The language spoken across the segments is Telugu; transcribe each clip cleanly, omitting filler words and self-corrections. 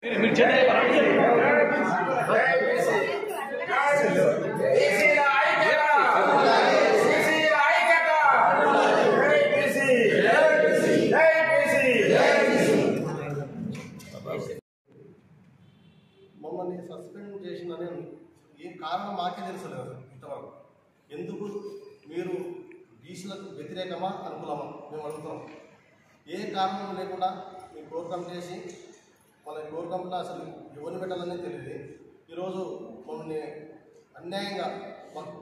మమ్మల్ని సస్పెండ్ చేసిందని ఏం కారణం మాకే తెలుసలేదు ఇంతవరకు. ఎందుకు మీరు బీసీలకు వ్యతిరేకమా అనుకూలమా మేము అడుగుతున్నాం. ఏ కారణం లేకుండా మీ ప్రోగ్రాం చేసి మన ప్రోగ్రాంలో అసలు ఎవరిని పెట్టాలనే తెలియదు. ఈరోజు మమ్మల్ని అన్యాయంగా మాకు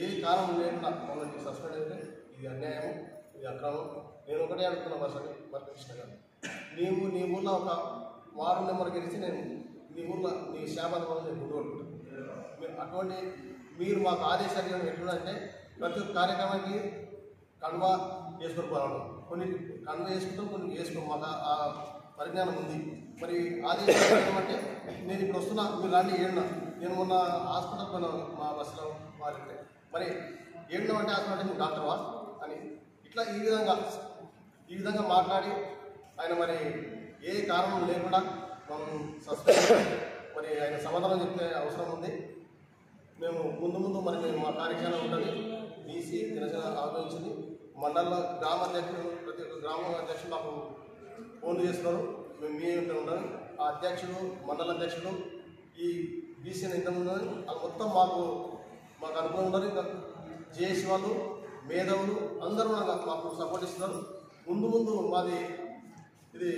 ఏ కారణం లేకుండా మమ్మల్ని సస్పెండ్ అయితే ఇది అన్యాయం, ఇది అక్రమం. నేను ఒకటే అడుగుతున్నా కృష్ణ గారు, నీవు నీ ఊళ్ళో ఒక వారం నెంబర్ గెలిచి నేను నీ ఊళ్ళో నీ శాపాల వల్ల నేను ముందు కొట్టుకుంటాను. అటువంటి మీరు మాకు ఆదేశాలు ఎట్లుందంటే ప్రతి ఒక్క కార్యక్రమానికి కండువా వేసుకొని పోవడం, కొన్ని కండువా వేసుకుంటాం, కొన్ని వేసుకోం. మాకు ఆ పరిజ్ఞానం ఉంది. మరి ఆదేశాలు ఏమంటే నేను ఇప్పుడు వస్తున్నా, మీరు రాండి ఏడున్నా. నేను మొన్న హాస్పిటల్ పోయినా మా బస్సులో వారికి, మరి ఏడున్నా అంటే హాస్పిటల్ మీరు డాక్టర్వా అని ఇట్లా ఈ విధంగా మాట్లాడి ఆయన మరి ఏ కారణం లేకుండా మనం సస్పెండ్, మరి ఆయన సమాధానం చెప్తే అవసరం ఉంది. మేము ముందు మరి మేము మా కార్యక్రమం ఉంటుంది. బీసీ జనసేన ఆలోచించింది. మండలంలో గ్రామ అధ్యక్షులు, ప్రతి ఒక్క గ్రామ అధ్యక్షులు మాకు ఫోన్లు చేస్తున్నారు. మేము మీ ఇంట్లో ఉండాలి. ఆ అధ్యక్షుడు, మండల అధ్యక్షుడు, ఈ బీసీ ఇంతమంది ఉన్నది, అది మొత్తం మాకు అనుకూలంగా ఉండాలి. ఇంకా జేఏసీ వాళ్ళు, మేధావులు అందరూ మాకు సపోర్ట్ ఇస్తున్నారు. ముందు మాది ఇది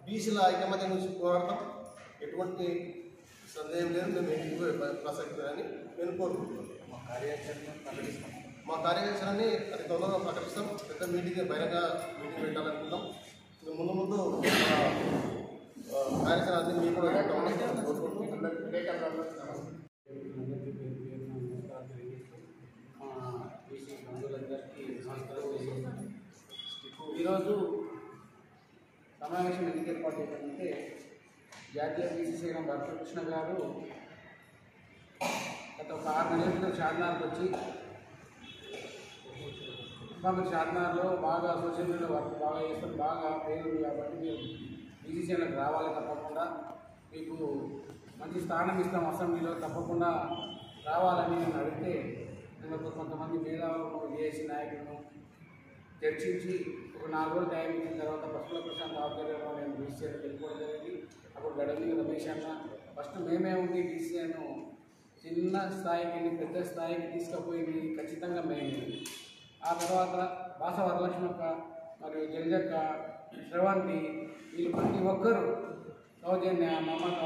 బీసీల ఐకమత్యం గురించి పోరాడతాం. ఎటువంటి సందేహం లేదు. మేము ఇంటికి ప్రసక్తి అని నేను కోరుకుంటున్నాను. మా కార్యాచరణని అది తొందరగా ప్రకటిస్తాం. పెద్ద మీటింగ్, బహిరంగ మీటింగ్ పెట్టాలనుకుంటాం. ముందు కార్యాచరణ అన్ని మీకు కూడా పెట్టామని కోరుకుంటున్నాం. ఈరోజు సమావేశం ఎందుకు ఏర్పాటు చేశారంటే, జాతీయ బీసీ శ్రీరామ్ కృష్ణ గారు గత ఒక 6 నెలల క్రితం చార్మినార్కి వచ్చి మాకు చార్మినార్లో బాగా సోషల్ మీడియా వర్క్ బాగా చేస్తాం, బాగా పేరు కాబట్టి మీరు బీసీసీలకు రావాలి, తప్పకుండా మీకు మంచి స్థానం ఇస్తాం అసెంబ్లీలో, తప్పకుండా రావాలని నేను అడిగితే నేను కొంతమంది మేధావులను, జేఏసీ నాయకులను చర్చించి ఒక 4 రోజులు టైం ఇచ్చిన తర్వాత పశువుల ప్రశాంత్ ఆధ్వర్యంలో నేను బీసీసీలకు వెళ్ళిపోవడం జరిగింది. అప్పుడు గడవని రమేష్ అన్న ఫస్ట్ మేమే ఉండి బీసీసీను చిన్న స్థాయికి పెద్ద స్థాయికి తీసుకుపోయింది ఖచ్చితంగా మేమే. ఆ తర్వాత భాష వరలక్ష్మక్క మరియు జల్జక్క, శ్రవంతి, వీళ్ళు ప్రతి ఒక్కరు, సౌజన్య, మమత,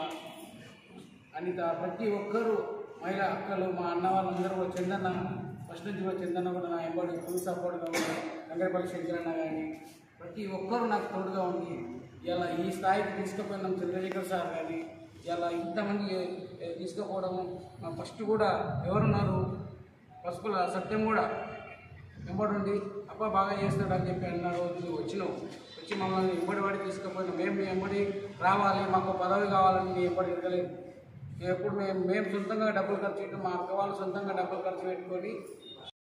అనిత, ప్రతి ఒక్కరు మహిళా అక్కలు, మా అన్న వాళ్ళందరూ కూడా, చందన్న ఫస్ట్ నుంచి కూడా, చందన్న కూడా నా ఎంబడి ఫుల్ సపోర్ట్గా ఉంది. గంగరపల్లి శంకరన్న కానీ ప్రతి ఒక్కరు నాకు తోడుగా ఉంది. ఇలా ఈ స్థాయికి తీసుకుపోయినాం. చంద్రశేఖర్ సార్ కానీ ఇలా ఇంతమంది తీసుకుపోవడము, ఫస్ట్ కూడా ఎవరున్నారు పసుపుల సత్యం కూడా వెంబడి అబ్బా బాగా చేస్తాడు అని చెప్పి అన్న రోజు వచ్చినావు, వచ్చి మమ్మల్ని ఎంబడి తీసుకుపోయినాం. మేము మీ ఎంబడి రావాలి, మాకు పదవి కావాలని మీ ఎంబడి ఎరగలేదు. ఎప్పుడు మేము సొంతంగా డబ్బులు ఖర్చు పెట్టాం, మా అక్క వాళ్ళు సొంతంగా డబ్బులు ఖర్చు పెట్టుకొని.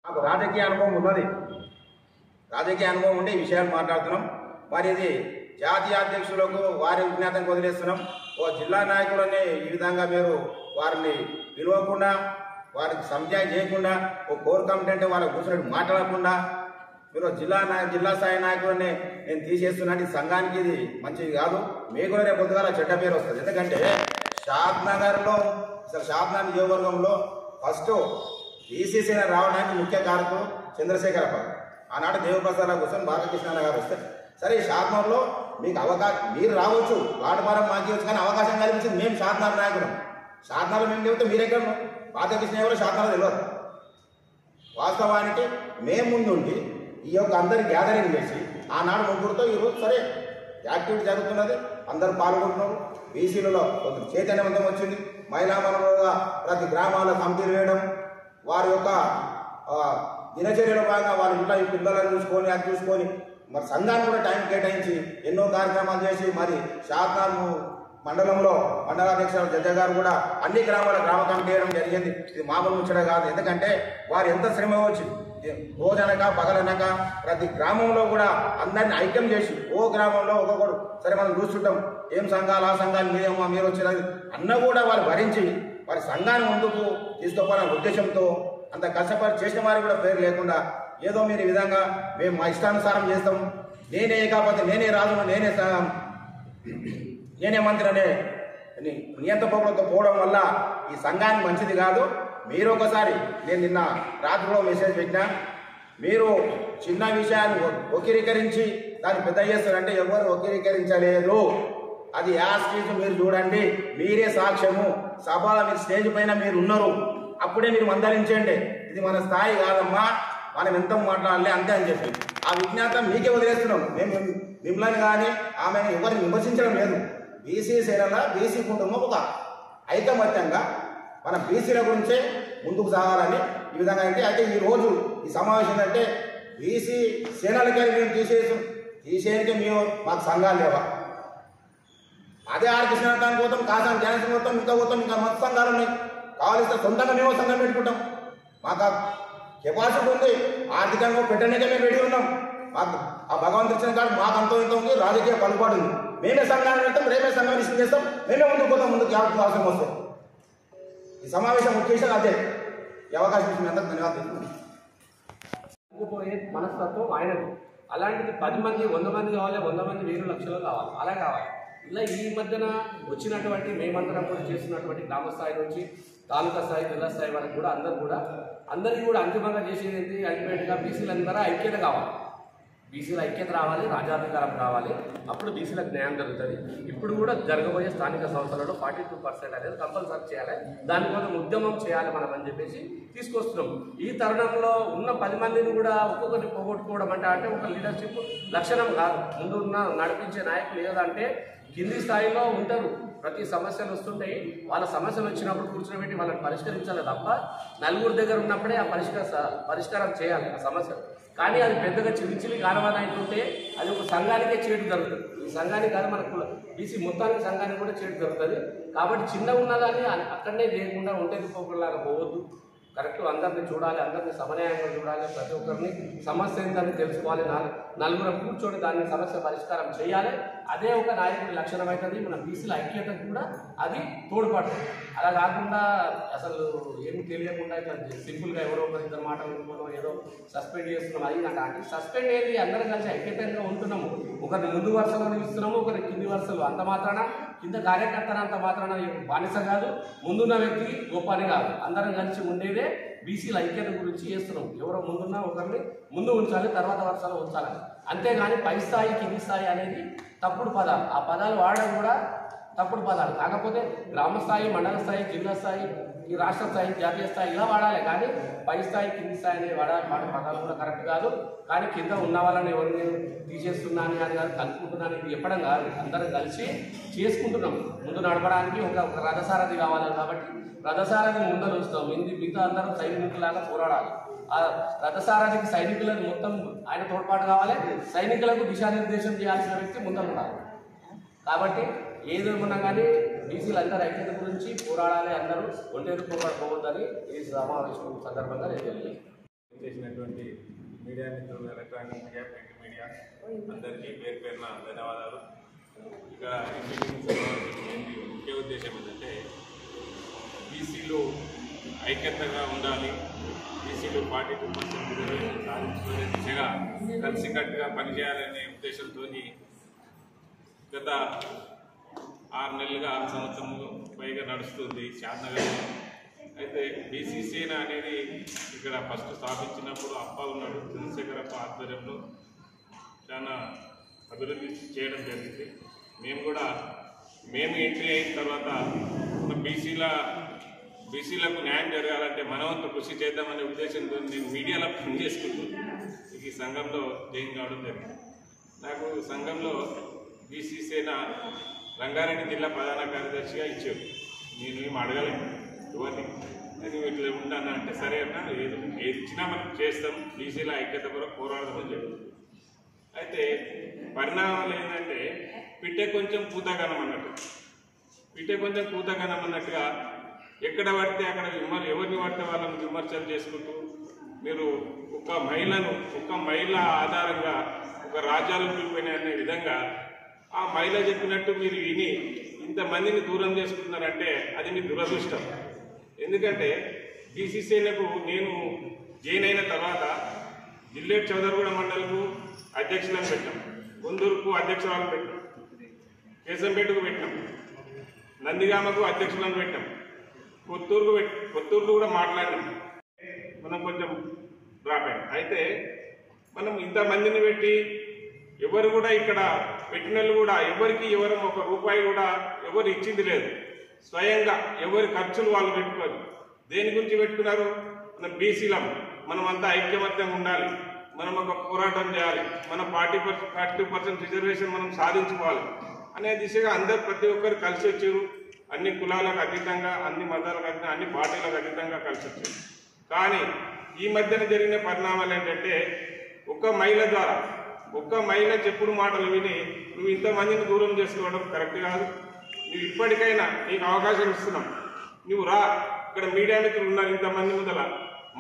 మాకు రాజకీయ అనుభవం ఉన్నది, రాజకీయ అనుభవం ఉండి ఈ విషయాలు మాట్లాడుతున్నాం. మరి ఇది జాతీయ అధ్యక్షులకు వారి విజ్ఞాతానికి వదిలేస్తున్నాం. ఓ జిల్లా నాయకులని ఈ విధంగా మీరు వారిని పిలవకుండా, వారికి సంజాయం చేయకుండా, ఓ కోర్ కమిటీ అంటే వాళ్ళకి కూర్చొని మాట్లాడకుండా మీరు జిల్లా స్థాయి నాయకులని నేను తీసేస్తున్నాను. ఈ సంఘానికి ఇది మంచిది కాదు. మీకు కూడా రేపు పొద్దుగాల చెడ్డ పేరు వస్తుంది. ఎందుకంటే షాద్నగర్లో, అసలు షాద్నగర్ నియోజకవర్గంలో ఫస్ట్ బీసీసీ రావడానికి ముఖ్య కారకులు చంద్రశేఖరరావు. ఆనాడు దేవప్రసాద్ కోసం బాలకృష్ణ గారు వస్తే, సరే షాద్నగర్లో మీకు అవకాశం, మీరు రావచ్చు, వాడపారం మాకి వచ్చు, కానీ అవకాశం కల్పించింది మేము షాద్నగర్ నాయకులం. షాద్నగర్ మేము చెబితే మీరెక్కడ బాలకృష్ణ ఎవరు షాద్నగర్ తెలియదు. వాస్తవానికి మేము ముందుండి ఈ యొక్క అందరి గ్యాదరింగ్ చేసి ఆనాడు ముగ్గురుతో ఈరోజు సరే యాక్టివిటీ జరుగుతున్నది, అందరూ పాల్గొంటున్నారు. బీసీలలో కొంత చైతన్యవంతం వచ్చింది. మహిళా మనులుగా ప్రతి గ్రామాల్లో కమిటీలు వేయడం, వారి యొక్క దినచర్యలో భాగంగా వాళ్ళ ఇంట్లో ఈ పిల్లలను చూసుకొని అది చూసుకొని మరి సంఘాన్ని కూడా టైం కేటాయించి ఎన్నో కార్యక్రమాలు చేసి మరి షాద్నగర్ మండలంలో మండలాధ్యక్షులు జడ్జ గారు కూడా అన్ని గ్రామాల గ్రామ కమిటీ వేయడం జరిగింది. ఇది మామూలు ముచ్చట కాదు. ఎందుకంటే వారు ఎంత శ్రమ వచ్చి రోజనక పగలనక ప్రతి గ్రామంలో కూడా అందరిని ఐక్యం చేసి ఓ గ్రామంలో ఒక్కొక్కరు సరే మనం చూస్తుంటాం ఏం సంఘాలు ఆ సంఘాలు మీరేమో మీరు వచ్చినది అన్న కూడా వాళ్ళు భరించి వారి సంఘాన్ని ముందుకు తీసుకోవాలనే ఉద్దేశంతో అంత కష్టపడి చేసిన వారికి కూడా పేరు లేకుండా ఏదో మీరు ఈ విధంగా మేము మా ఇష్టానుసారం చేస్తాం, నేనే కాకపోతే నేనే రాజును నేనే మంత్రి అనే నియంత్రపోవడంతో పోవడం వల్ల ఈ సంఘానికి మంచిది కాదు. మీరు ఒకసారి నేను నిన్న రాత్రిలో మెసేజ్ పెట్టినా, మీరు చిన్న విషయాన్ని వక్రీకరించి దాన్ని పెద్ద చేస్తారంటే ఎవరు వక్రీకరించలేదు. అది యాస్టీజ్ మీరు చూడండి, మీరే సాక్ష్యము. సభలో మీరు స్టేజ్ పైన మీరు ఉన్నారు, అప్పుడే మీరు మందలించండి. ఇది మన స్థాయి కాదమ్మా, మనం ఎంత మాట్లాడాలి అంతే అని చెప్పి ఆ విజ్ఞాతం మీకే వదిలేస్తున్నాం. మేము మిమ్మల్ని కానీ ఆమెను ఎవరిని విమర్శించడం లేదు. బీసీ సేనల బీసీ కుటుంబం ఒక ఐకమత్యంగా మన బీసీల గురించే ముందుకు సాగాలని ఈ విధంగా అంటే అయితే ఈరోజు ఈ సమావేశం ఏంటంటే బీసీ సేనలకే మేము తీసేయడానికి మేము మాకు సంఘాలు లేవా? అదే ఆర్కృష్ణానికి పోతాం, కాసానికి జ్ఞానం పోతాం, ఇంకా పోతాం, ఇంకా మొత్తం సంఘాలు ఉన్నాయి. కావాల్సిన సొంతంగా మేము సంఘం పెట్టుకుంటాం. మాకు కెపాసిటీ ఉంది, ఆర్థికంగా పెట్టడానికే మేము రెడీ ఉన్నాం. మాకు ఆ భగవంతు ఇచ్చిన కాదు మాకు అంత ఇంత ఉంది, రాజకీయ పలుపాటు ఉంది. మేమే సంఘాన్ని పెడతాం, రేమే సంఘాన్ని ఇష్టం చేస్తాం, మేమే ముందుకు పోతాం. ముందుకు అవసరం వస్తాం. ఈ సమావేశం ముఖ్యంగా అదే. ఈ అవకాశం ఇచ్చిన అందరూ ధన్యవాదాలు. పోయే మనస్తత్వం ఆయనకు. అలాంటిది 10 మంది 100 మంది కావాలి, 100 మంది 1000 లక్షలు కావాలి, అలా కావాలి. ఇలా ఈ మధ్యన వచ్చినటువంటి మేమందరం కూడా చేస్తున్నటువంటి గ్రామ స్థాయి నుంచి తాలూకా స్థాయి జిల్లా స్థాయి వరకు కూడా అందరికీ కూడా అంతిమంగా చేసేది ఏంటి? అల్టిమేట్గా బీసీలందరూ ఐక్యత కావాలి. బీసీల ఐక్యత రావాలి, రాజ్యాధికారం రావాలి, అప్పుడు బీసీలకు న్యాయం జరుగుతుంది. ఇప్పుడు కూడా జరగబోయే స్థానిక సంస్థలలో 42% అనేది కంపల్సరీ చేయాలి. దానికోసం ఉద్యమం చేయాలి మనం అని చెప్పేసి తీసుకొస్తున్నాం. ఈ తరుణంలో ఉన్న 10 మందిని కూడా ఒక్కొక్కరిని పోగొట్టుకోవడం అంటే ఒక లీడర్షిప్ లక్షణం కాదు. ముందున్న నడిపించే నాయకులు ఏదంటే కింది స్థాయిలో ఉంటారు. ప్రతి సమస్యలు వస్తుంటాయి, వాళ్ళ సమస్యలు వచ్చినప్పుడు కూర్చోబెట్టి వాళ్ళని పరిష్కరించాలి తప్ప నలుగురు దగ్గర ఉన్నప్పుడే ఆ పరిష్కారం చేయాలి ఆ సమస్యలు. కానీ అది పెద్దగా చిలిచిలి కారవాద అవుతుంటే అది ఒక సంఘానికే చేటు జరుగుతుంది. ఈ సంఘానికి కాదు మన బీసీ మొత్తానికి సంఘానికి కూడా చేటు జరుగుతుంది. కాబట్టి చిన్నగా ఉన్నదాన్ని అక్కడనే లేకుండా ఒంటరి పోకలాగా పోవద్దు. కరెక్ట్ అందరిని చూడాలి, అందరినీ సమన్యాయంగా చూడాలి, ప్రతి ఒక్కరిని సమస్య ఏంటని తెలుసుకోవాలి. నలుగురం కూర్చొని దాన్ని సమస్య పరిష్కారం చేయాలి. అదే ఒక నాయకుడి లక్షణం అవుతుంది. మన బీసీల ఐక్యతకు కూడా అది తోడ్పడుతుంది. అలా కాకుండా అసలు ఏమి తెలియకుండా ఇట్లా సింపుల్గా ఎవరో ఒకరి ఇద్దరు మాటలు అనుకోవడం, ఏదో సస్పెండ్ చేస్తున్నాం అది అంటే సస్పెండ్ అయ్యేది అందరం కలిసి ఐక్యతంగా ఉంటున్నాము. ఒకరిని ముందు వరుసలో నిలుస్తున్నాము, ఒకరి కింది వరుసలు. అంత మాత్రాన కింద కార్యకర్తనంత మాత్రాన బానిస కాదు, ముందున్న వ్యక్తి గొప్పని కాదు. అందరం కలిసి ఉండేదే బీసీల ఐక్యత గురించి చేస్తున్నాం. ఎవరో ముందున్నా ఒకరిని ముందు ఉంచాలి, తర్వాత వరుసలో ఉంచాలి. అంతేగాని పై స్థాయి కింది స్థాయి అనేది తప్పుడు పదాలు. ఆ పదాలు వాడడం కూడా తప్పుడు పదాలు. కాకపోతే గ్రామ స్థాయి, మండల స్థాయి, జిల్లా స్థాయి, ఈ రాష్ట్ర స్థాయి, జాతీయ స్థాయి ఇలా వాడాలి. కానీ పై స్థాయి కింది స్థాయి అనేది వాడే పదాలు కూడా కరెక్ట్ కాదు. కానీ కింద ఉన్న వాళ్ళని ఎవరిని తీసేస్తున్నాను అని కాదు, కలుపుకుంటున్నాను ఇది చెప్పడం కాదు. అందరం కలిసి చేసుకుంటున్నాం. ముందు నడపడానికి ఒక రథసారథి కావాలి. కాబట్టి రథసారథిని ముందర వస్తాం. మిగతా అందరం సైనికులాగా పోరాడాలి. ఆ రథసారథికి సైనికులకు మొత్తం ఆయన తోడ్పాటు కావాలి. సైనికులకు దిశానిర్దేశం చేయాల్సిన వ్యక్తి ముందర ఉండాలి. కాబట్టి ఏదేమన్నా కానీ బీసీలు అందరూ ఐక్యత గురించి పోరాడాలి. అందరూ ఒంటరి పోవద్దని ఈ సమావేశం సందర్భంగా నేను చేసినటువంటి మీడియా మిత్రులు, ఎలక్ట్రానిక్ మీడియా, ప్రింట్ మీడియా అందరికీ పేరు పేరున ధన్యవాదాలు. ఇక ముఖ్య ఉద్దేశం ఏంటంటే బీసీలు ఐక్యతగా ఉండాలి, బీసీలు 42% సాధించుకునే దిశగా కలిసికట్టుగా పనిచేయాలనే ఉద్దేశంతో గత 6 నెలలుగా 6 సంవత్సరములు పైగా నడుస్తుంది శాంతనగర్. అయితే బీసీ సేన అనేది ఇక్కడ ఫస్ట్ స్థాపించినప్పుడు అప్ప ఉన్నాడు, చంద్రశేఖరప్ప ఆధ్వర్యంలో చాలా అభివృద్ధి చేయడం జరిగింది. మేము ఎంట్రీ అయిన తర్వాత బీసీలకు న్యాయం జరగాలంటే మనవంతు కృషి చేద్దామనే ఉద్దేశంతో నేను మీడియాలో పనిచేసుకుంటూ ఈ సంఘంలో జాయిన్ కావడం జరిగింది. నాకు సంఘంలో బీసీ సేన రంగారెడ్డి జిల్లా ప్రధాన కార్యదర్శిగా ఇచ్చారు. నేను ఏం అడగలేదు ఎవరిని, నేను ఇట్లా ఉంటాను అంటే సరే అన్నా, ఏది ఇచ్చినా మనం చేస్తాం, బీసీల ఐక్యత కొరకు పోరాడదామని చెప్పి. అయితే పరిణామాలు ఏంటంటే పిట్టే కొంచెం పూతగనం అన్నట్టుగా ఎక్కడ పడితే అక్కడ ఎవరిని పడితే వాళ్ళని విమర్శలు చేసుకుంటూ మీరు ఒక మహిళ ఆధారంగా ఒక రాజ్యాలు పిలిపోయినాయి అనే విధంగా ఆ మహిళ చెప్పినట్టు మీరు విని ఇంతమందిని దూరం చేసుకుంటున్నారంటే అది మీ దురదృష్టం. ఎందుకంటే బీసీసీలకు నేను జైన్ అయిన తర్వాత జిల్లేట్ చౌదరిగూడ మండలకు అధ్యక్షులను పెట్టాం, గుందూరుకు అధ్యక్షురాలను పెట్టాం, కేశంపేటకు పెట్టాం, నందిగామకు అధ్యక్షులను పెట్టాం, కొత్తూరుకు కూడా మాట్లాడినాం. మనం కొంచెం డ్రాప్ అయ్యాం. అయితే మనం ఇంతమందిని పెట్టి ఎవరు కూడా ఇక్కడ పెట్టిన వాళ్ళు కూడా ఎవరికి ఎవరు ఒక రూపాయి కూడా ఎవరు ఇచ్చింది లేదు. స్వయంగా ఎవరి ఖర్చులు వాళ్ళు పెట్టుకోరు. దేని గురించి పెట్టుకున్నారు? మనం బీసీలం, మనం అంతా ఐక్యమత్యంగా ఉండాలి, మనం ఒక పోరాటం చేయాలి, మన 40% రిజర్వేషన్ మనం సాధించుకోవాలి అనే దిశగా అందరు ప్రతి ఒక్కరు కలిసి వచ్చారు. అన్ని కులాలకు అతీతంగా, అన్ని మతాలకు అతీతంగా, అన్ని పార్టీలకు అతీతంగా కలిసి వచ్చారు. కానీ ఈ మధ్యన జరిగిన పరిణామాలు ఏంటంటే ఒక్క మహిళ ద్వారా, ఒక్క మహిళ చెప్పుడు మాటలు విని నువ్వు ఇంతమందిని దూరం చేసుకోవడం కరెక్ట్ కాదు. నువ్వు ఇప్పటికైనా నీకు అవకాశం ఇస్తున్నాం, నువ్వు రా, ఇక్కడ మీడియా మిత్రులు ఉన్నారు, ఇంతమంది ముందల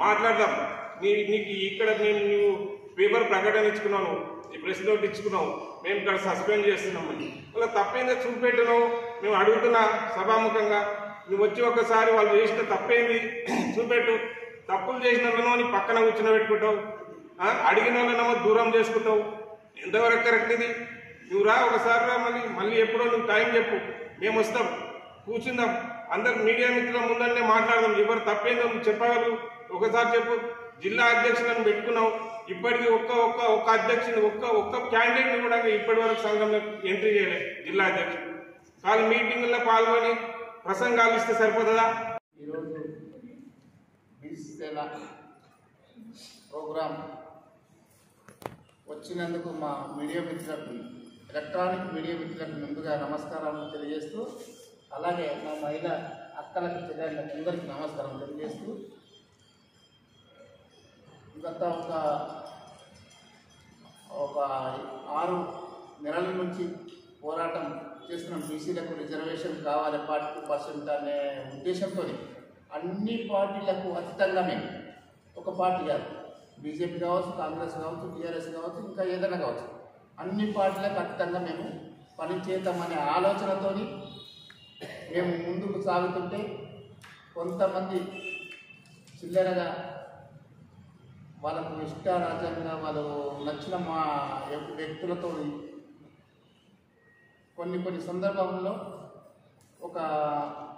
మాట్లాడదాం. నీకు ఇక్కడ నువ్వు పేపర్ ప్రకటన ఇచ్చుకున్నావు, ఈ ప్రెస్ నోట్ ఇచ్చుకున్నావు, మేము ఇక్కడ సస్పెండ్ చేస్తున్నామని వాళ్ళ తప్పేందో చూపెట్టున్నావు. మేము అడుగుతున్నా సభాముఖంగా, నువ్వు వచ్చి ఒకసారి వాళ్ళు చేసిన తప్పేంది చూపెట్టు. తప్పులు చేసిన వాళ్ళని పక్కన కూర్చోబెట్టుకుంటావు, అడిగిన వాళ్ళనేమో దూరం చేసుకుంటావు. ఎంతవరకు కరెక్ట్ ఇది? నువ్వు రా ఒకసారి రా, మళ్ళీ ఎప్పుడో నువ్వు టైం చెప్పు, మేము వస్తాం, కూర్చుందాం, అందరు మీడియా మిత్రుల ముందరనే మాట్లాడదాం. ఎవరు తప్పేందో నువ్వు చెప్పగలరు, ఒకసారి చెప్పు. జిల్లా అధ్యక్షులను పెట్టుకున్నావు, ఇప్పటికీ ఒక్క అధ్యక్షుడు ఒక్క క్యాండిడేట్ని కూడా ఇప్పటి వరకు సంఘంలో ఎంట్రీ చేయలేదు జిల్లా అధ్యక్షుడు. వాళ్ళు మీటింగుల్లో పాల్గొని ప్రసంగాలు ఇస్తే సరిపోతుందా? ఈరోజు బీసీసీల ప్రోగ్రాం వచ్చినందుకు మా మీడియా మిత్రులకు, ఎలక్ట్రానిక్ మీడియా మిత్రులకు ముందుగా నమస్కారాలు తెలియజేస్తూ, అలాగే మా మహిళా అక్కలకు చెల్లెళ్ళకు అందరికీ నమస్కారం తెలియజేస్తూ, గత ఒక 6 నెలల నుంచి పోరాటం చేస్తున్నాం. బీసీలకు రిజర్వేషన్ కావాలి 40% అనే ఉద్దేశంతో అన్ని పార్టీలకు అతీతంగా మేము, ఒక పార్టీ కాదు, బీజేపీ కావచ్చు, కాంగ్రెస్ కావచ్చు, టీఆర్ఎస్ కావచ్చు, ఇంకా ఏదైనా కావచ్చు, అన్ని పార్టీలకు అతీతంగా మేము పనిచేద్దామనే ఆలోచనతో మేము ముందుకు సాగుతుంటే కొంతమంది చిల్లరగా వాళ్ళకు ఇష్టారాజ్యంగా వాళ్ళు నచ్చిన మా వ్యక్తులతో కొన్ని సందర్భంలో ఒక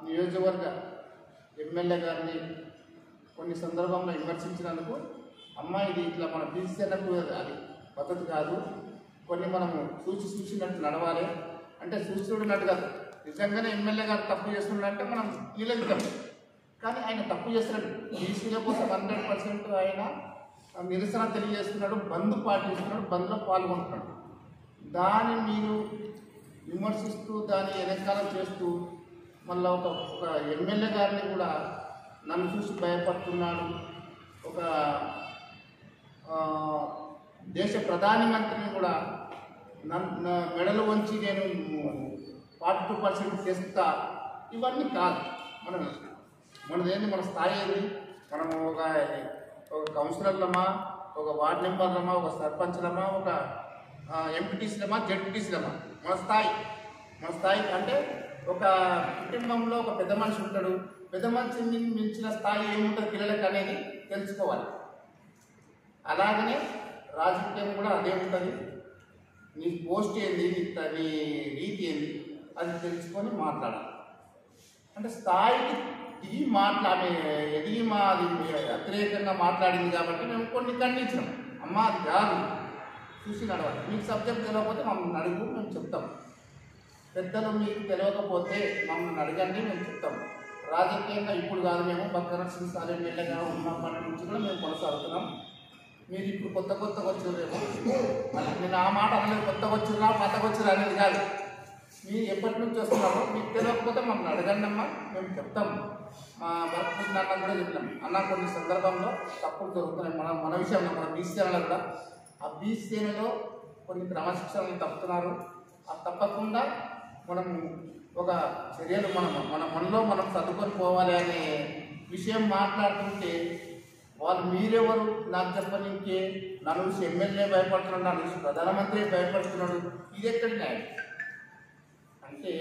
నియోజకవర్గ ఎమ్మెల్యే గారిని కొన్ని సందర్భంలో విమర్శించినందుకు, ఇది ఇట్లా మన బీసీలకు అది పద్ధతి కాదు, కొన్ని మనము సూచినట్టు నడవాలి అంటే చూస్తున్నట్టు కాదు, నిజంగానే ఎమ్మెల్యే గారు తప్పు చేస్తున్నాడంటే మనం నిలదీద్దాం. కానీ ఆయన తప్పు చేస్తున్నాడు, బీసీల కోసం 100% ఆయన నిరసన తెలియజేస్తున్నాడు, బంద్ పాటిస్తున్నాడు, బంద్లో పాల్గొంటున్నాడు. దాన్ని మీరు విమర్శిస్తూ దాన్ని వెనకాల చేస్తూ మళ్ళీ ఒక ఎమ్మెల్యే గారిని కూడా నన్ను చూసి భయపడుతున్నాడు, ఒక దేశ ప్రధాని మంత్రిని కూడా మెడలు వంచి నేను 42% చేస్తా, ఇవన్నీ కాదు. మనదేంటి, మన స్థాయి ఏంది? మనము ఒక కౌన్సిలర్లమా, ఒక వార్డు మెంబర్లమా, ఒక సర్పంచ్లమా, ఒక ఎంపీటీసీలమా, జెడ్పీటీసీలమా? మన స్థాయి అంటే ఒక కుటుంబంలో ఒక పెద్ద మనిషి ఉంటాడు, పెద్ద మనిషిని మించిన స్థాయి ఏముంటుంది పిల్లలకి అనేది తెలుసుకోవాలి. అలాగనే రాజకీయం కూడా అదే ఉంటుంది. నీ పోస్ట్ ఏంది, నీ రీతి ఏంది, అది తెలుసుకొని మాట్లాడాలి. అంటే స్థాయికి ఎదిగి మాది వ్యతిరేకంగా మాట్లాడింది కాబట్టి మేము కొన్ని ఖండించినాం. అది కాదు, చూసి నడవాలి. మీకు సబ్జెక్ట్ తెలియకపోతే మమ్మల్ని అడుగు, మేము చెప్తాం. పెద్దలు మీకు తెలియకపోతే మమ్మల్ని అడగండి, మేము చెప్తాం. రాజకీయంగా ఇప్పుడు కాదు, మేము భక్తరక్షణ సార్ ఎమ్మెల్యేగా ఉన్నప్పటి నుంచి కూడా మేము కొనసాగుతున్నాం. మీరు ఇప్పుడు కొత్తగా వచ్చారేమో, నేను ఆ మాట అనలేదు, కొత్తగా వచ్చిరా పాతగా వచ్చిరా అనేది కాదు. మీరు ఎప్పటి నుంచి వస్తున్నారో మీకు తెలియకపోతే మమ్మల్ని అడగండి అమ్మా, మేము చెప్తాం. మా భరతకృష్ణ అన్న కూడా చెప్పినాం, అన్న కొన్ని సందర్భంలో తప్పులు జరుగుతున్నాయి మన విషయంలో, మన బీసీ సేనలో కూడా. ఆ బీసీ సేనలో కొన్ని క్రమశిక్షణలు తప్పుతున్నారు. అది తప్పకుండా మనం ఒక చర్యలు మనలో మనం చదువుకొని పోవాలి అనే విషయం మాట్లాడుతుంటే వాళ్ళు మీరెవరు నాకు చెప్పనీకే, నన్ను చూసి ఎమ్మెల్యే భయపడుతున్నాడు, నన్ను చూసి ప్రధానమంత్రి భయపడుతున్నాడు, ఇది ఎక్కడ న్యాయం? అంటే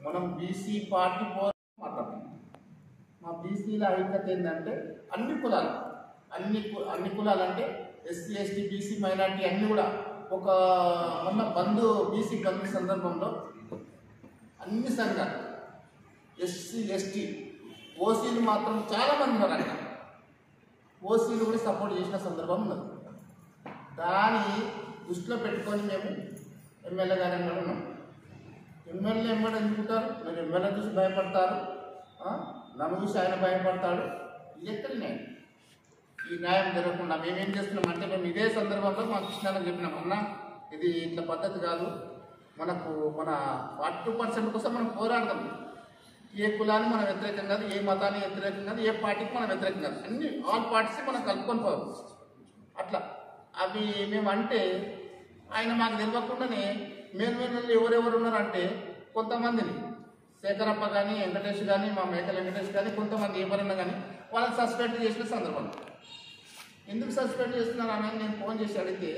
మనం బీసీ పార్టీ మాట్లాడుతున్నాం. మా బీసీల ఐక్యత ఏంటంటే అన్ని కులాలు అంటే ఎస్సీ ఎస్టీ బీసీ మైనార్టీ అన్నీ కూడా ఒక మొన్న బీసీ బంధు సందర్భంలో అన్ని సంఘాలు ఎస్సీ ఎస్టీ ఓసీలు మాత్రం చాలామంది ఉన్నారు అక్కడ. ఓసీలు కూడా సపోర్ట్ చేసిన సందర్భం ఉన్నది. దాన్ని దృష్టిలో పెట్టుకొని మేము ఎమ్మెల్యే గారు ఉన్నాం. ఎమ్మెల్యే ఎమ్మడి ఎందుకుంటారు? మీరు ఎమ్మెల్యే చూసి భయపడతారు, నన్ను చూసి ఆయన భయపడతాడు. ఇది ఎక్కడ న్యాయం? ఈ న్యాయం జరగకుండా మేమేం చేస్తున్నామంటే మేము ఇదే సందర్భంలో మా కృష్ణాలకు చెప్పినాం, అన్న ఇది ఇట్లా పద్ధతి కాదు, మనకు మన 42% కోసం మనం పోరాడదాం. ఏ కులాన్ని మనం వ్యతిరేకం కాదు, ఏ మతాన్ని వ్యతిరేకం కాదు, ఏ పార్టీకి మనం వ్యతిరేకం కాదు, అన్ని ఆల్ పార్టీస్ మనం కలుపుకొని పోవాలి. అట్లా అవి మేము అంటే ఆయన మాకు తెలియకుండానే మేల్మేళ్ళు ఎవరెవరు ఉన్నారంటే కొంతమందిని శేఖరప్ప కానీ వెంకటేష్ కానీ మా మేకల వెంకటేష్ కానీ కొంతమంది ఎవరన్నా కానీ వాళ్ళని సస్పెండ్ చేసిన సందర్భం. ఎందుకు సస్పెండ్ చేస్తున్నారు అని నేను ఫోన్ చేసి అడిగితే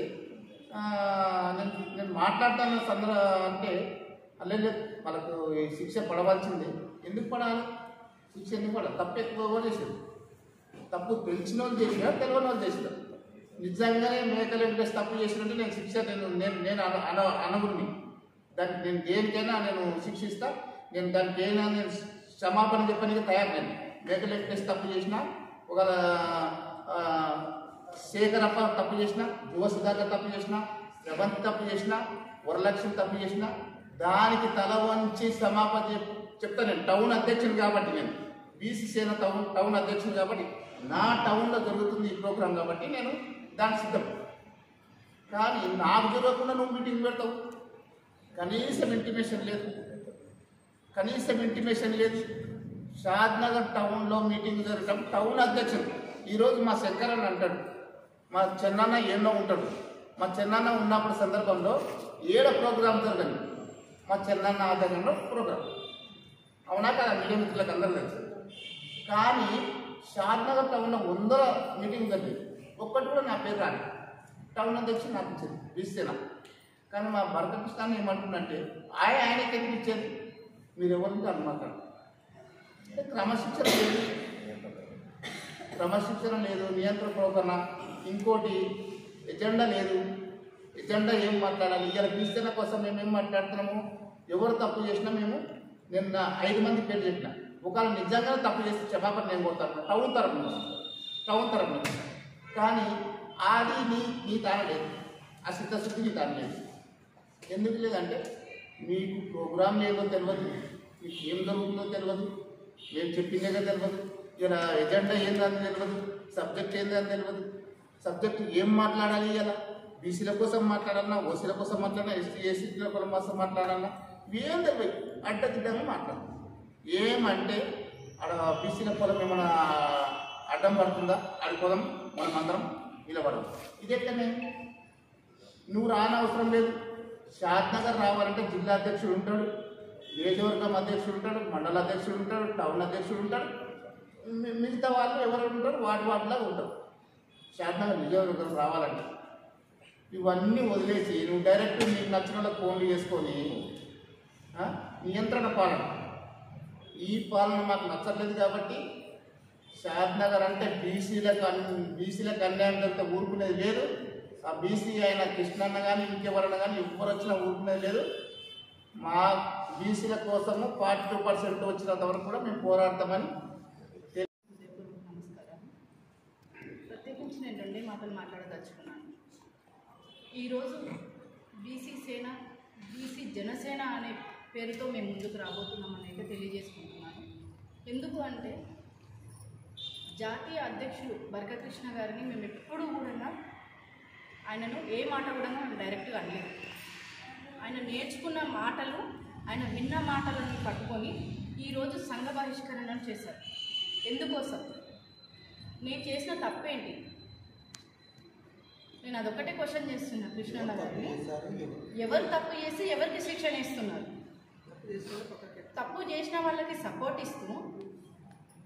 నేను మాట్లాడతాను అంటే లేదు వాళ్ళకు ఈ శిక్ష పడవలసిందే. ఎందుకు పడాలి? శిక్ష ఎందుకు పడాలి? తప్పు ఎక్కువ చేసారు. తప్పు తెలిసిన వాళ్ళు చేసినా తెలియని వాళ్ళు చేసినారు. నిజంగానే మేకల వెంకటేష్ తప్పు చేసినట్టు నేను శిక్ష నేను అనగుని దానికి నేను దేనికైనా నేను శిక్షిస్తా. నేను దానికైనా నేను క్షమాపణ చెప్పడానికి తయారు. నేను మేకల వెంకటేష్ తప్పు చేసిన, ఒక శేఖరప్ప తప్పు చేసిన, యువ సుధాకర్ తప్పు చేసిన, రేవంత్ తప్పు చేసిన, వరలక్ష్మి తప్పు చేసిన దానికి తల వంచి క్షమాపణ చెప్తా. నేను టౌన్ అధ్యక్షుని కాబట్టి, నేను బీసీ సేన టౌన్ అధ్యక్షుని కాబట్టి నా టౌన్లో జరుగుతుంది ఈ ప్రోగ్రాం కాబట్టి నేను దానికి సిద్ధం. కానీ నాకు జరగకుండా నువ్వు మీటింగ్ పెడతావు. కనీసం ఇంటిమేషన్ లేదు. షాద్నగర్ టౌన్లో మీటింగ్ జరగటం టౌన్ అధ్యక్షుడు. ఈరోజు మా శంకరన్న అంటాడు, మా చెన్నన్న ఎన్నో ఉంటాడు. మా చెన్నన్న ఉన్నప్పుడు సందర్భంలో 7 ప్రోగ్రాం జరిగింది. మా చెన్నన్న ఆధ్వర్యంలో ప్రోగ్రాం. అవునా కదా? మీడియా మిత్రులకు అందరూ తెలుసు. కానీ షాద్నగర్ టౌన్లో 100 మీటింగ్ జరిగింది. ఒక్కటి కూడా నా పేరు రాని. టౌన్ అధ్యక్షుడు నాకు ఇచ్చేది బీసీనా. కానీ మా భరత కృష్ణాన్ని ఏమంటుందంటే ఆయనకి ఎందుకు ఇచ్చేది? మీరు ఎవరికి అనమాట. క్రమశిక్షణ లేదు, నియంత్రణ, ఇంకోటి ఎజెండా లేదు. ఎజెండా ఏం మాట్లాడాలి? ఇవాళ బీసీల కోసం మేమేం మాట్లాడుతున్నాము? ఎవరు తప్పు చేసినా నేను 5 మంది పేరు చెప్పిన. ఒకవేళ నిజంగానే తప్పు చేసి క్షమాపణ నేను పోతాను టౌన్ తరపున. కానీ అది నీ తాను లేదు, ఆ సిద్ధశుద్ధి నీ తాను లేదు. ఎందుకు లేదంటే మీకు ప్రోగ్రామ్ ఏదో తెలియదు, మీకు ఏం జరుగుతుందో తెలియదు, మేము చెప్పిందేగా తెలియదు, ఇలా ఎజెండా ఏందని తెలియదు, సబ్జెక్ట్ ఏందని తెలియదు, సబ్జెక్ట్ ఏం మాట్లాడాలి. ఇలా బీసీల కోసం మాట్లాడాలన్నా, ఓసీల కోసం మాట్లాడాలన్నా, ఎస్సీల కోసం మాట్లాడాలన్నా ఏం తెలియదు. అడ్డదిడ్డంగా మాట్లాడాలి. ఏమంటే ఆడ బీసీల పొలం ఏమైనా అడ్డం పడుతుందా? ఆడి పొలం మనం అందరం నిలబడదు. ఇదెక్కడనే నువ్వు రానవసరం లేదు. షాద్నగర్ రావాలంటే జిల్లా అధ్యక్షుడు ఉంటాడు, నియోజకవర్గం అధ్యక్షుడు ఉంటాడు, మండల అధ్యక్షుడు ఉంటాడు, టౌన్ అధ్యక్షుడు ఉంటాడు, మిగతా వాళ్ళు ఎవరు ఉంటారు వాటిలా ఉంటారు. షాద్నగర్ నియోజకవర్గం రావాలంటే ఇవన్నీ వదిలేసి నువ్వు డైరెక్ట్ నీకు నచ్చిన వాళ్ళకి ఫోన్లు చేసుకొని నియంత్రణ పాలన, ఈ పాలన మాకు నచ్చట్లేదు. కాబట్టి షాద్నగర్ అంటే బీసీలకు అన్యాయం జరిగితే ఊరుకునేది లేదు. ఆ బీసీ అయిన కృష్ణన్న కానీ ఇంకెవరన్నా కానీ ఎవరు వచ్చినా ఊరుకునేది లేదు. మా బీసీల కోసము 42% వచ్చినంత వరకు కూడా మేము పోరాడతామని. నమస్కారం. ప్రత్యేకించి నేను 2 మాటలు మాట్లాడదలుచుకున్నాను. ఈరోజు బీసీ సేన, బీసీ జనసేన అనే పేరుతో మేము ముందుకు రాబోతున్నామని అయితే తెలియజేసుకుంటున్నాను. ఎందుకు అంటే జాతీయ అధ్యక్షులు బరకకృష్ణ గారిని మేము ఎప్పుడూ కూడా ఆయనను ఏ మాట కూడా మేము డైరెక్ట్గా అనలేదు. ఆయన నేర్చుకున్న మాటలు, ఆయన విన్న మాటలను పట్టుకొని ఈరోజు సంఘ బహిష్కరణను చేశారు. ఎందుకోసం? నేను చేసిన తప్పేంటి? నేను అదొక్కటే క్వశ్చన్ చేస్తున్నా కృష్ణన్న గారిని. ఎవరు తప్పు చేసి ఎవరికి శిక్షణ ఇస్తున్నారు? తప్పు చేసిన వాళ్ళకి సపోర్ట్ ఇస్తూ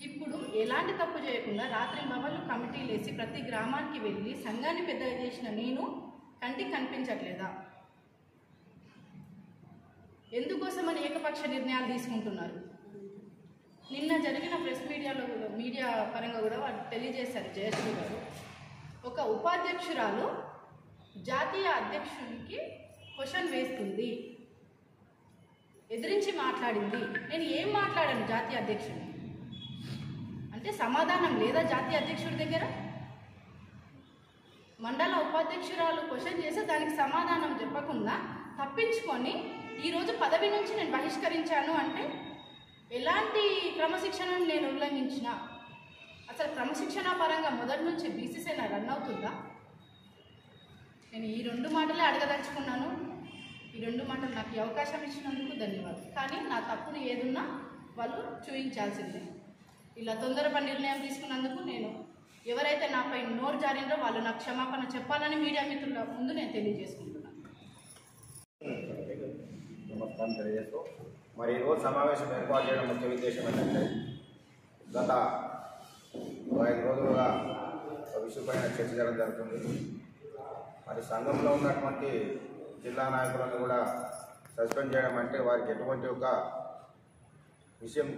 ఇప్పుడు ఎలాంటి తప్పు చేయకుండా రాత్రి మవళ్ళు కమిటీలు వేసి ప్రతి గ్రామానికి వెళ్ళి సంఘాన్ని పెద్దగా చేసిన నేను కంటికి కనిపించట్లేదా? ఎందుకోసమని ఏకపక్ష నిర్ణయాలు తీసుకుంటున్నారు? నిన్న జరిగిన ప్రెస్ మీడియా పరంగా కూడా వాళ్ళు తెలియజేశారు జయశ్రీ గారు. ఒక ఉపాధ్యక్షురాలు జాతీయ అధ్యక్షునికి క్వశ్చన్ వేస్తుంది, ఎదిరించి మాట్లాడింది. నేను ఏం మాట్లాడాను జాతీయ అధ్యక్షుడిని అంటే సమాధానం లేదా జాతీయ అధ్యక్షుడి దగ్గర? మండల ఉపాధ్యక్షురాలు క్వశ్చన్ చేస్తే దానికి సమాధానం చెప్పకుండా తప్పించుకొని ఈరోజు పదవి నుంచి నేను బహిష్కరించాను అంటే ఎలాంటి క్రమశిక్షణను నేను ఉల్లంఘించిన? అసలు క్రమశిక్షణ పరంగా మొదటి నుంచి బీసీసీఐ రన్ అవుతుందా? నేను ఈ 2 మాటలే అడగదలుచుకున్నాను. ఈ 2 మాటలు నాకు ఈ అవకాశం ఇచ్చినందుకు ధన్యవాదాలు. కానీ నా తప్పును ఏదున్నా వాళ్ళు చూపించాల్సిందే. ఇలా తొందరపడి నిర్ణయం తీసుకున్నందుకు నేను ఎవరైతే నాపై నోరు జారిందో వాళ్ళు నాకు క్షమాపణ చెప్పాలని మీడియా మిత్రుల ముందు నేను తెలియజేసుకుంటున్నాను. నమస్కారం తెలియజేస్తూ మరి ఈరోజు సమావేశం ఏర్పాటు చేయడం ముఖ్య ఉద్దేశం ఏంటంటే గత 5 రోజులుగా ఒక విషయంపైన చర్చ జరగడం జరుగుతుంది. మరి సంఘంలో ఉన్నటువంటి జిల్లా నాయకులను కూడా సస్పెండ్ చేయడం అంటే వారికి ఎటువంటి ఒక విషయం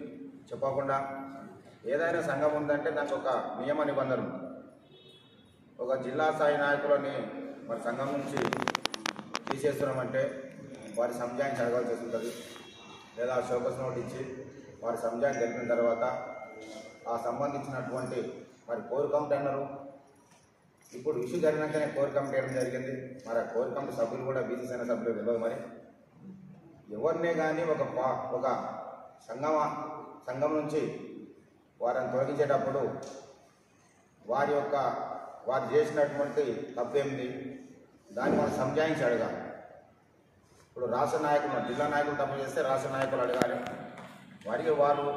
చెప్పకుండా ఏదైనా సంఘం ఉందంటే దానికి ఒక నియమ నిబంధనలు, ఒక జిల్లా స్థాయి నాయకులని మరి సంఘం నుంచి తీసేస్తున్నామంటే వారి సంజాయిని అడగాల్సి ఉంటుంది. లేదా షోకస్ నోట్ ఇచ్చి వారి సంజాయిని తెలిపిన తర్వాత ఆ సంబంధించినటువంటి మరి కోర్ కమిటీ అన్నారు. ఇప్పుడు ఇష్యూ జరిగినాకనే కోర్ కమిటీ వేయడం జరిగింది. మరి ఆ కోర్ కమిటీ సభ్యులు కూడా బీసీసీ సభ్యులు తెలియదు. మరి ఎవరినే కానీ ఒక సంఘం నుంచి వారిని తొలగించేటప్పుడు వారు చేసినటువంటి తప్పేమిటి దాన్ని మనం సంజాయించి అడగాలి. ఇప్పుడు రాష్ట్ర నాయకులు జిల్లా నాయకులు తప్పు చేస్తే రాష్ట్ర నాయకులు అడగాలి. మరియు వారు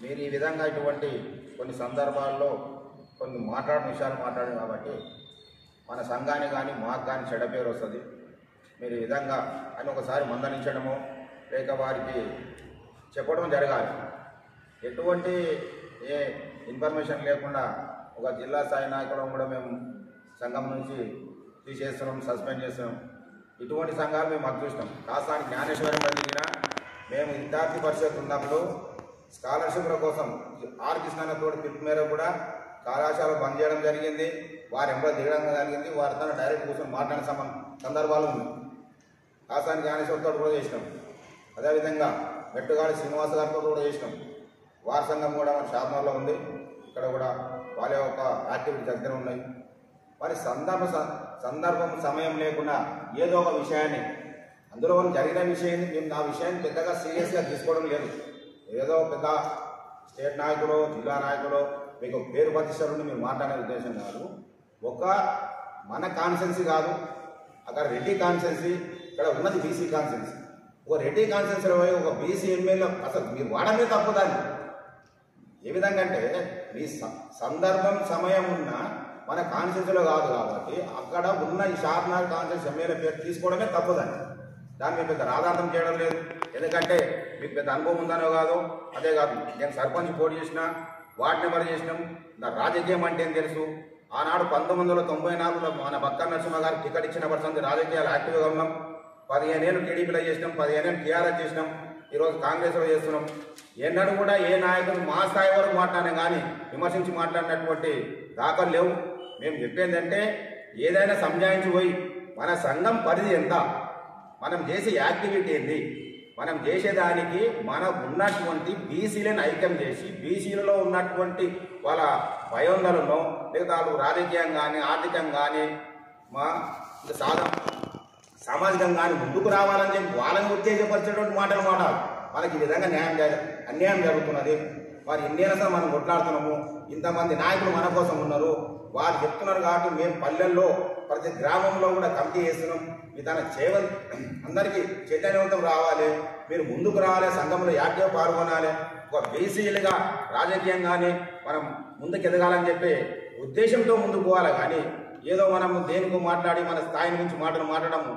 మీరు ఈ విధంగా ఇటువంటి కొన్ని సందర్భాల్లో కొన్ని విషయాలు మాట్లాడారు కాబట్టి మన సంఘాన్ని కానీ మాకు కానీ చెడ్డ పేరు వస్తుంది. మీరు ఈ విధంగా అని ఒకసారి మందలించడము లేక వారికి చెప్పడం జరగాలి. ఎటువంటి ఏ ఇన్ఫర్మేషన్ లేకుండా ఒక జిల్లా స్థాయి నాయకులను కూడా మేము సంఘం నుంచి తీసేస్తున్నాం, సస్పెండ్ చేస్తున్నాం. ఇటువంటి సంఘాలు మేము అదృష్టం. కాసాని జ్ఞానేశ్వరం జరిగిన మేము విద్యార్థి పరిషత్ ఉన్నప్పుడు స్కాలర్షిప్ల కోసం ఆర్ కృష్ణతో పిలుపు మేరకు కూడా కళాశాల బంద్ చేయడం జరిగింది. వారు ఎంబడి దిగడం జరిగింది. వారితో డైరెక్ట్ కూర్చొని మాట్లాడిన సందర్భాలు ఉన్నాయి. కాసాని జ్ఞానేశ్వరితో కూడా చేసినాం. అదేవిధంగా మెట్టుగాడి శ్రీనివాస గారితో కూడా చేసినాం. వారి సంఘం కూడా మన షాద్నగర్లో ఉంది. ఇక్కడ కూడా వాళ్ళ యొక్క యాక్టివిటీ దగ్గర ఉన్నాయి. మరి సందర్భం సమయం లేకుండా ఏదో ఒక విషయాన్ని అందులో జరిగిన విషయాన్ని మేము ఆ విషయాన్ని పెద్దగా సీరియస్గా తీసుకోవడం లేదు. ఏదో పెద్ద స్టేట్ నాయకులు జిల్లా నాయకులు మీకు పేరు ప్రతిష్టలు మీరు మాట్లాడే ఉద్దేశం కాదు. ఒక మన కాన్స్టిట్యున్సీ కాదు, అక్కడ రెడ్డి కాన్స్టిట్యున్సీ, ఇక్కడ ఉన్నది బీసీ కాన్స్టిట్యున్సీ. ఒక రెడ్డి కాన్స్టిట్యున్సీలో పోయి ఒక బీసీ ఎమ్మెల్యే అసలు మీరు వాడమే తప్పు. దాన్ని ఏ విధంగా అంటే మీ సందర్భం సమయం ఉన్న మన కాన్స్టిట్యున్సీలో కాదు కాబట్టి అక్కడ ఉన్న ఈ షాద్నగర్ కాన్స్టిట్యున్సీ ఎమ్మెల్యే పేరు తీసుకోవడమే తప్పుదని. దాన్ని మేము పెద్ద రాధాంతం చేయడం లేదు. ఎందుకంటే మీకు పెద్ద అనుభవం ఉందనో కాదు. అదే కాదు, నేను సర్పంచ్ పోటీ చేసిన, వార్డు నెంబర్ చేసినాం. నా రాజకీయం అంటే ఏం తెలుసు. ఆనాడు 1994లో మన బక్క నరసింహ గారు టికెట్ ఇచ్చిన పర్సెంట్ రాజకీయాలు యాక్టివ్గా ఉన్నాం. 15 ఏళ్ళు టీడీపీలో చేసినాం, 15 ఏళ్ళు టీఆర్ఎస్ చేసినాం, ఈరోజు కాంగ్రెస్లో చేస్తున్నాం. ఎన్నడూ కూడా ఏ నాయకులు మా స్థాయి వరకు మాట్లాడినా కానీ విమర్శించి మాట్లాడినటువంటి దాఖలు లేవు. మేము చెప్పేందంటే ఏదైనా సంజాయించి పోయి మన సంఘం పరిధి ఎంత, మనం చేసే యాక్టివిటీ ఏంది, మనం చేసేదానికి మనకు ఉన్నటువంటి బీసీలను ఐక్యం చేసి బీసీలలో ఉన్నటువంటి వాళ్ళ భయోందలను లేదా వాళ్ళు రాజకీయం కానీ ఆర్థికం కానీ సామాజికంగా కానీ ముందుకు రావాలని చెప్పి వాళ్ళని ఉత్తేజపరిచేటువంటి మాటలు మనకి ఈ విధంగా అన్యాయం జరుగుతున్నది. వారు ఎన్నేళ్ళ మనం కొట్లాడుతున్నాము. ఇంతమంది నాయకులు మన కోసం ఉన్నారు. వారు చెప్తున్నారు కాబట్టి మేము పల్లెల్లో ప్రతి గ్రామంలో కూడా కమిటీ చేస్తున్నాం. మీ తన అందరికీ చైతన్యవంతం రావాలి, మీరు ముందుకు రావాలి, సంఘంలో యాక్టివ్ పాల్గొనాలి, ఒక బీసీలుగా రాజకీయంగానే మనం ముందుకు ఎదగాలని చెప్పే ఉద్దేశంతో ముందుకు పోవాలి. కానీ ఏదో మనం దేనికో మాట్లాడి మన స్థాయి నుంచి మాట్లాడము